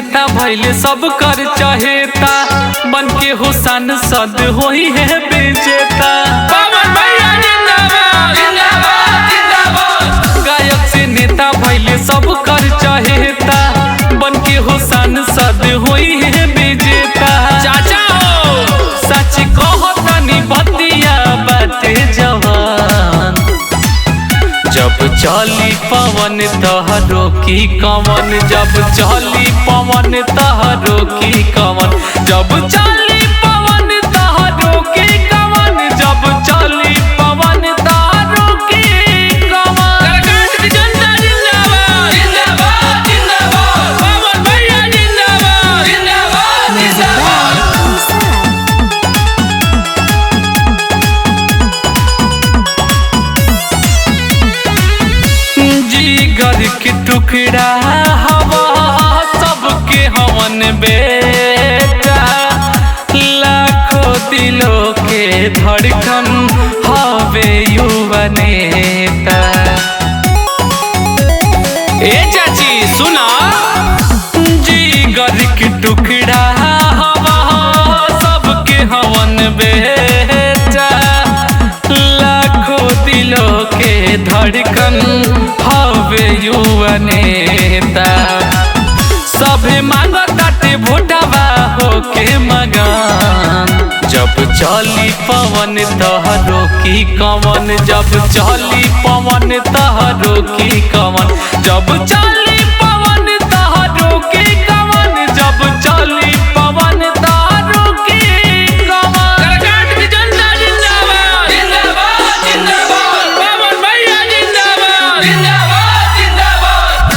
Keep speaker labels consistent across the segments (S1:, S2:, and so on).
S1: नेता भइले सब कर चहेता, बन के हो सांसद होई है विजेता।
S2: पवन भैया जिंदाबाद जिंदाबाद जिंदाबाद।
S1: गायक से नेता भइले सब कर चहेता, बन के हो सांसद होई है विजेता।
S2: चाचा हो
S1: सच कहतनी बतिया बाते जवान, जब चली पवन तहरो की कवन, जब चली पवन तहरो की कवन, जब चली पवन तहरो की कवन, जब चली पवन तहरो की कवन।
S2: झारखंड की जनता जिंदाबाद जिंदाबाद जिंदाबाद। पवन भैया जिंदाबाद जिंदाबाद जिंदाबाद।
S1: जिगर के टुकड़ा हवा सबके हवन बेटा, लाखों दिलों के धड़कन हवे युवा नेता।
S2: ए चाची सुना,
S1: जिगर के टुकड़ा हवा सबके हवन बेटा, लाखों दिलों के धड़कन हवे युवा नेता। सभे मांगताटे भोटवा होके मगन, जब चली पवन तहरो की कवन, जब चली पवन तहरो की कवन, जब चली पवन तहरो की कवन, जब चली पवन तहरो की कवन।
S2: झारखंड की जनता जिंदाबाद जिंदाबाद जिंदाबाद। पवन भैया जिंदाबाद जिंदाबाद जिंदाबाद।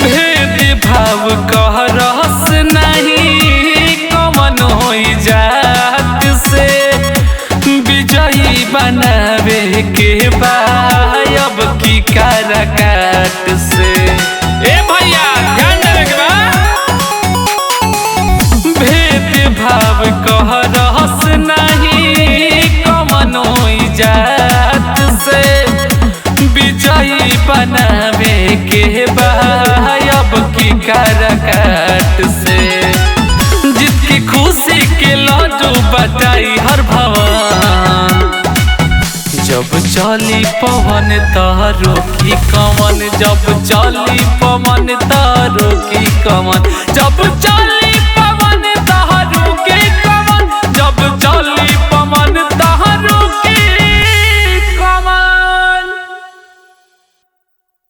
S1: भेद भाव कह रहस नहीं कमन होई जात से, विजयी बनावे के अब की काराकाट से।
S2: ए भैया ध्यान देवे के बा।
S1: भेद भाव कह रहस नहीं कमन होई जात से, विजयी बनावे के अब की काराकाट से। जिसकी खुशी के लड्डू बटाई हर भवन, जब चली पवन तहरो की कवन, जब चली पवन तहरो की कवन, जब चली